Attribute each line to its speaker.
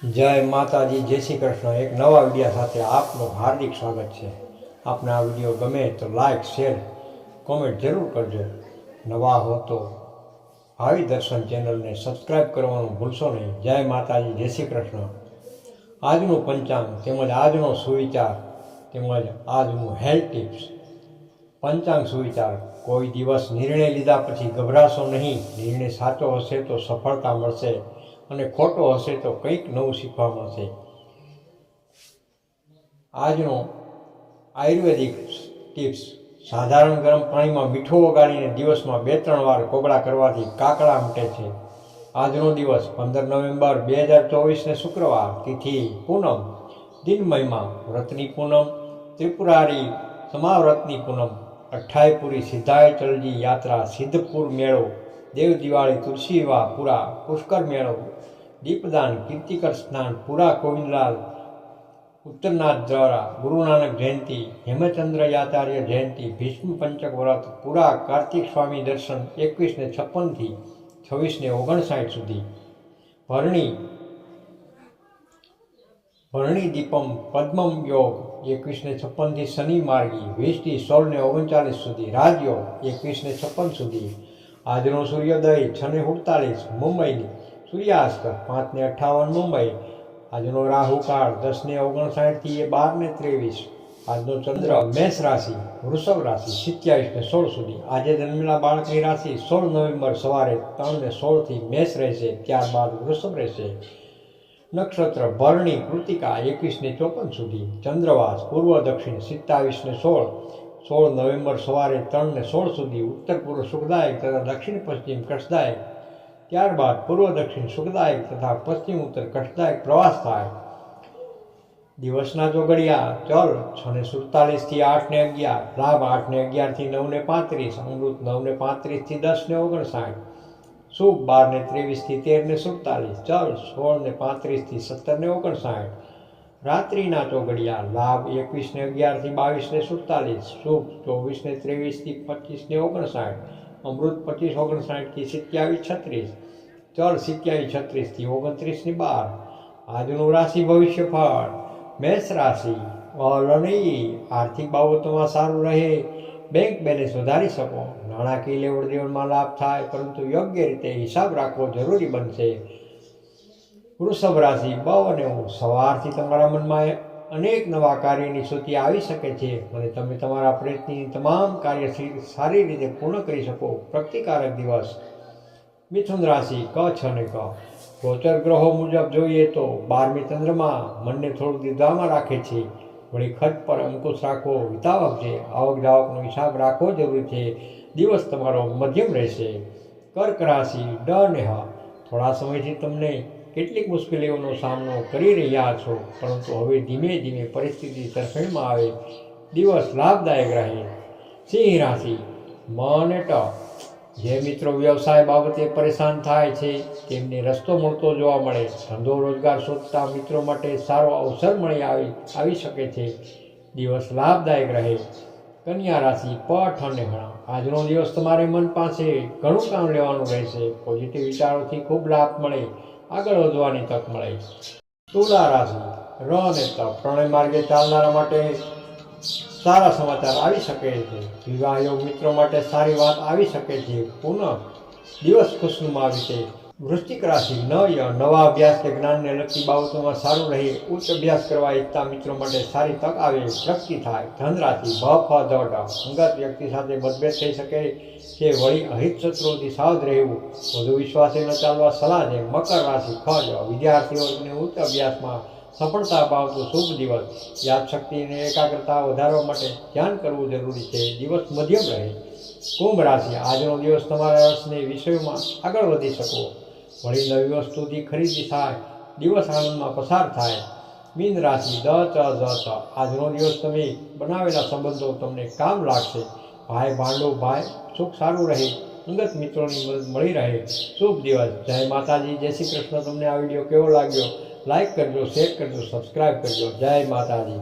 Speaker 1: જય માતાજી, જય શ્રી કૃષ્ણ। એક નવા વિડીયો સાથે આપનું હાર્દિક સ્વાગત છે। આપને આ વિડીયો ગમે તો લાઈક શેર કોમેન્ટ જરૂર કરજો। નવા હો તો આવી દર્શન ચેનલને સબસ્ક્રાઈબ કરવાનું ભૂલશો નહીં। જય માતાજી, જય શ્રી કૃષ્ણ। આજનું પંચાંગ તેમજ આજનો સુવિચાર તેમજ આજનું હેલ્થ ટિપ્સ। પંચાંગ સુવિચાર। કોઈ દિવસ નિર્ણય લીધા પછી ગભરાશો નહીં। નિર્ણય સાચો હશે તો સફળતા મળશે અને ખોટો હશે તો કંઈક નવું શીખવા મળશે। આજનો આયુર્વેદિક ટિપ્સ। સાધારણ ગરમ પાણીમાં મીઠું ઓગાળીને દિવસમાં 2-3 વાર કોગળા કરવાથી કાકડા મટે છે। આજનો દિવસ 15 નવેમ્બર 2024 ને શુક્રવાર, તિથિ પૂનમ, દિન મહિમા વ્રતની પૂનમ, ત્રિપુરારી સમાવ્રતની પૂનમ, અઠ્ઠાઈપુરી સિદ્ધાય ચલજી યાત્રા, સિદ્ધપુર મેળો, દેવ દિવાળી, તુલસી વિવાહ પૂરા, પુષ્કર મેળો, દીપદાન, કીર્તિકર સ્નાન પૂરા, ગોવિંદલાલ ઉત્તરનાથ દ્વારા, ગુરુ નાનક જયંતિ, હેમચંદ્રયાચાર્ય જયંતિ, ભીષ્મ પંચક વ્રત પૂરા, કાર્તિક સ્વામી દર્શન 21 ને 56 થી 26 ને 59 સુધી, ભરણી દીપમ પદ્મમ યોગ 21 ને 56 થી શનિ માર્ગી, 20 થી 16 ને 39 સુધી, રાજયોગ 21 ને 56 સુધી। આજનો સૂર્યોદય 6 ને 47 મુંબઈની, સૂર્યાસ્ત 5 ને 58 મુંબઈ। આજનો રાહુકાળ 10 ને 59 થી 12 ને 23। આજનો ચંદ્ર મેષ રાશિ, વૃષભ રાશિ 27 ને 16 સુધી। આજે જન્મેલા બાળકની રાશિ 16 નવેમ્બર સવારે 3 ને 16 થી મેષ રહેશે, ત્યારબાદ વૃષભ રહેશે। નક્ષત્ર ભરણી કૃતિકા 21 ને 54 સુધી। ચંદ્રવાસ પૂર્વ દક્ષિણ 27 ને 16, 16 નવેમ્બર સવારે 3 ને 16 સુધી ઉત્તર પૂર્વ સુખદાયક તથા દક્ષિણ પશ્ચિમ કષ્ટદાયક, ત્યારબાદ પૂર્વ દક્ષિણ સુખદાયક તથા પશ્ચિમ ઉત્તર કષ્ટદાયક પ્રવાસ થાય। દિવસના ચોઘડિયા ચલ 6 ને 47 થી 8 ને 11, લાભ 8 ને 11 થી 9 ને 35, અમૃત 9 ને 35 થી 10 ને 59, શુભ 12 ને 23 થી 13 ને 47, ચલ 16 ને 35 થી 17 ને 59। રાત્રિના ચોઘડિયા લાભ 21 ને 11 થી 22 ને 47, શુભ 24 ને 23 થી 25 ને 59, અમૃત 25 59 થી 27 36, ચલ 27 36 થી 29 ની 12। આજનું રાશિ ભવિષ્ય ફળ। મેષ રાશિ, આર્થિક બાબતોમાં સારું રહે, બેંક બેલેન્સ વધારી શકો, નાણાકીય લેવડ દેવડમાં લાભ થાય, પરંતુ યોગ્ય રીતે હિસાબ રાખવો જરૂરી બનશે। વૃષભ રાશિ, સવારથી તમારા મનમાં અનેક નવા કાર્યની સૂચિ આવી શકે છે અને તમે તમારા પ્રયત્નની તમામ કાર્ય સારી રીતે પૂર્ણ કરી શકો। પ્રગતિકારક દિવસ। મિથુન રાશિ, ક 6 ને ક, ગોચર ગ્રહો મુજબ જોઈએ તો 12મી ચંદ્રમાં મનને થોડું દ્વિધામાં રાખે છે, વળી ખર્ચ પર અંકુશ રાખવો હિતાવહ છે। આવક જાવકનો હિસાબ રાખવો જરૂરી છે। દિવસ તમારો મધ્યમ રહેશે। કર્ક રાશિ, ડ ને હ, થોડા સમયથી તમને કેટલીક મુશ્કેલીઓનો સામનો કરી રહ્યા છો, પરંતુ હવે ધીમે ધીમે પરિસ્થિતિ તરફેણમાં આવે, દિવસ લાભદાયક રહે। સિંહ રાશિ, મ અને ટ, જે મિત્રો વ્યવસાય બાબતે પરેશાન થાય છે તેમને રસ્તો મળતો જોવા મળે, ધંધો રોજગાર શોધતા મિત્રો માટે સારો અવસર મળી આવી શકે છે, દિવસ લાભદાયક રહે। કન્યા રાશિ, પ ઠ અને હ, આજનો દિવસ તમારે મન પાસે ઘણું કામ લેવાનું રહેશે, પોઝિટિવ વિચારોથી ખૂબ લાભ મળે, આગળ વધવાની તક મળે। તુલા રાશિ, ર અને ત, પ્રણય માર્ગે ચાલનારા માટે સારા સમાચાર આવી શકે છે, વિવાહ યોગ મિત્રો માટે સારી વાત આવી શકે છે, પુનઃ દિવસ ખુશનુમા વિશે। વૃશ્ચિક રાશિ, ન ય, નવા અભ્યાસ કે જ્ઞાનને લગતી બાબતોમાં સારું રહે, ઉચ્ચ અભ્યાસ કરવા ઈચ્છતા મિત્રો માટે સારી તક આવે, પ્રગતિ થાય। ધન રાશિ, ભ ફ ધ ઢ, અંગત વ્યક્તિ સાથે મતભેદ થઈ શકે છે, વળી અહિત શત્રુઓથી સાવધ રહેવું, વધુ વિશ્વાસે ન ચાલવા સલાહ છે। મકર રાશિ, ખ જ, વિદ્યાર્થીઓને ઉચ્ચ અભ્યાસમાં સફળતા અપાવતો શુભ દિવસ, યાદશક્તિ અને એકાગ્રતા વધારવા માટે ધ્યાન કરવું જરૂરી છે, દિવસ મધ્યમ રહે। કુંભ રાશિ, આજનો દિવસ તમારા રસને વિષયોમાં આગળ વધી શકો, વળી નવી વસ્તુથી ખરીદી થાય, દિવસ આનંદમાં પસાર થાય। મીન રાશિ, દ ચ જ ચ, આજનો દિવસ તમે બનાવેલા સંબંધો તમને કામ લાગશે, ભાઈ ભાંડો ભાઈ સુખ સારું રહે, અંગત મિત્રોની મદદ મળી રહે, શુભ દિવસ। જય માતાજી, જય શ્રી કૃષ્ણ। તમને આ વિડીયો કેવો લાગ્યો લાઈક કરજો, શેર કરજો, સબસ્ક્રાઈબ કરજો। જય માતાજી।